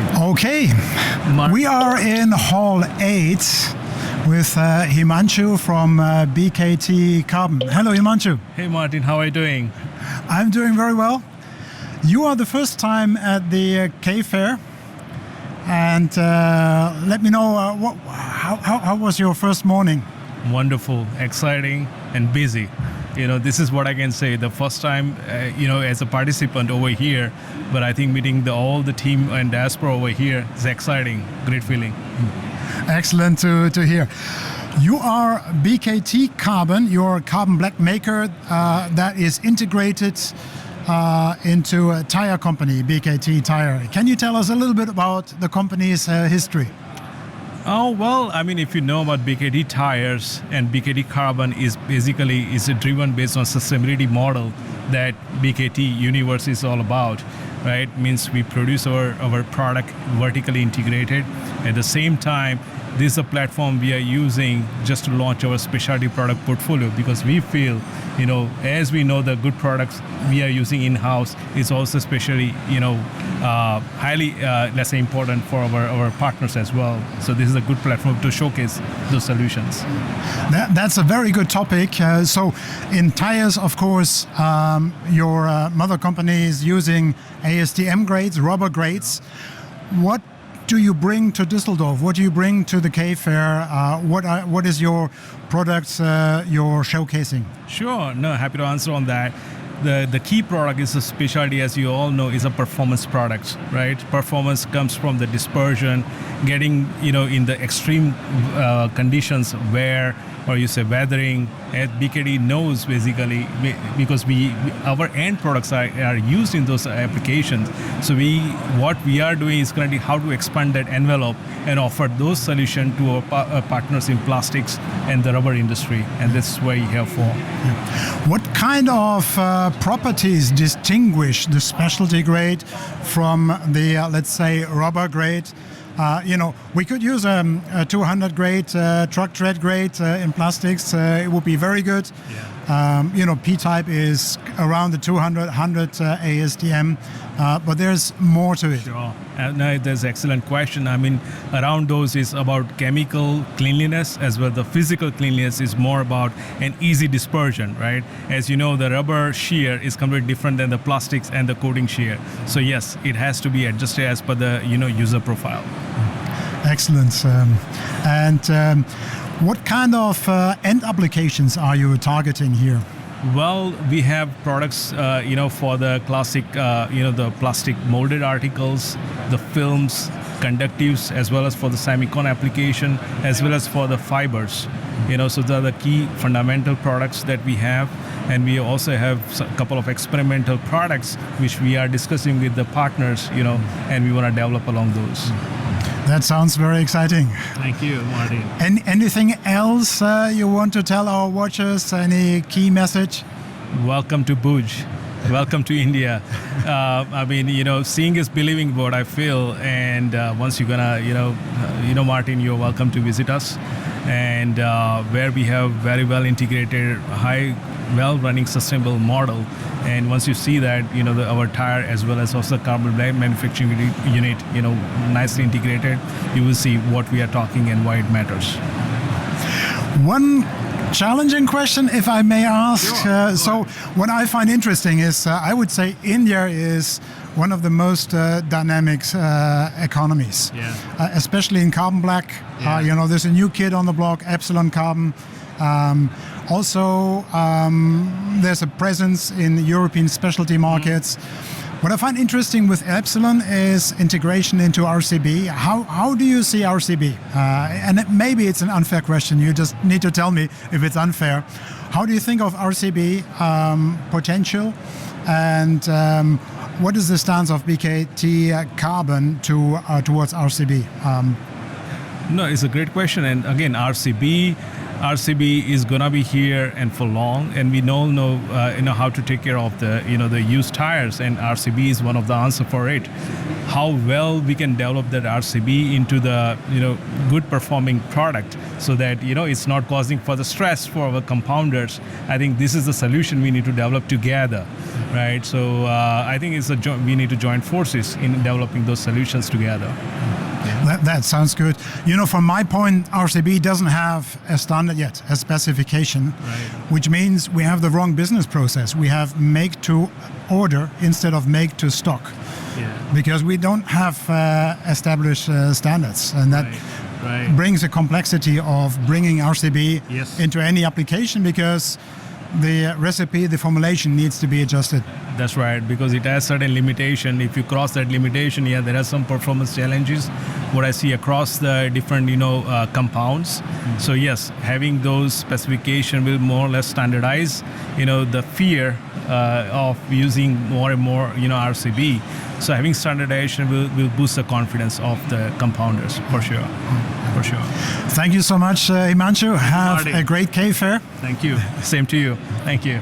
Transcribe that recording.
morning. Okay, we are in Hall 8 with Himanshu from BKT Carbon. Hello, Himanshu. Hey, Martin, how are you doing? I'm doing very well. You are the first time at the K Fair, and let me know how was your first morning? Wonderful, exciting, and busy. This is what I can say. The first time, as a participant over here, but I think meeting all the team and diaspora over here is exciting. Great feeling. Excellent to hear. You are BKT Carbon. You're a carbon black maker that is integrated into a tire company, BKT Tyre. Can you tell us a little bit about the company's history? Oh, well, if you know about BKT Tires and BKT Carbon is driven based on sustainability model that BKT universe is all about, right? Means we produce our product vertically integrated. At the same time, this is a platform we are using just to launch our specialty product portfolio, because we feel, as we know the good products we are using in-house is also especially, highly, let's say, important for our partners as well. So this is a good platform to showcase those solutions. That's a very good topic. So in tires, of course, your mother company is using ASTM grades, rubber grades. What do you bring to Düsseldorf? What do you bring to the K Fair? What is your products you're showcasing? Sure, happy to answer on that. The key product is a specialty, as you all know, is a performance product, right? Performance comes from the dispersion, getting, in the extreme conditions where, or you say weathering, BKT knows basically, because our end products are used in those applications. So what we are doing is currently how to expand that envelope and offer those solutions to our partners in plastics and the rubber industry, and that's what we're here for. What kind of properties distinguish the specialty grade from the, let's say, rubber grade? We could use a 200 grade truck tread grade in plastics. It would be very good. Yeah. P-type is around the 200, 100 ASTM, but there's more to it. Sure. No, that's an excellent question. Around those is about chemical cleanliness as well. The physical cleanliness is more about an easy dispersion, right? As you know, the rubber shear is completely different than the plastics and the coating shear. So yes, it has to be adjusted as per the user profile. Excellent. What kind of end applications are you targeting here? Well, we have products, for the classic, the plastic molded articles, the films, conductives, as well as for the semicon application, as well as for the fibers. So those are the key fundamental products that we have. And we also have a couple of experimental products which we are discussing with the partners, and we want to develop along those. That sounds very exciting. Thank you, Martin. Anything else you want to tell our watchers? Any key message? Welcome to Bhuj. Welcome to India. Seeing is believing, what I feel. And once you're gonna, Martin, you're welcome to visit us. And where we have very well integrated, well-running sustainable model. And once you see that, our tire as well as also carbon black manufacturing unit, nicely integrated, you will see what we are talking and why it matters. One challenging question, if I may ask. Sure. So what I find interesting is, I would say India is one of the most dynamic economies, especially in carbon black. Yeah. There's a new kid on the block, Epsilon Carbon. Also, there's a presence in European specialty markets. What I find interesting with Epsilon is integration into RCB. How do you see RCB? And maybe it's an unfair question. You just need to tell me if it's unfair. How do you think of RCB potential? And what is the stance of BKT Carbon towards RCB? No, it's a great question. And again, RCB is gonna be here and for long, and we all know how to take care of the the used tires, and RCB is one of the answer for it. how well we can develop that RCB into the good performing product, so that it's not causing further stress for our compounders. I think this is the solution we need to develop together, right? So I think we need to join forces in developing those solutions together. That sounds good. From my point, RCB doesn't have a standard yet, a specification, which means we have the wrong business process. We have make to order instead of make to stock, because we don't have established standards, and that brings a complexity of bringing RCB into any application, because the recipe, the formulation needs to be adjusted. That's right, because it has certain limitation. If you cross that limitation, there are some performance challenges what I see across the different compounds. So yes, having those specification will more or less standardize the fear of using more and more RCB. So having standardization will boost the confidence of the compounders for sure. For sure. Thank you so much, Himanshu. Have a great K Fair. Thank you. Same to you. Thank you.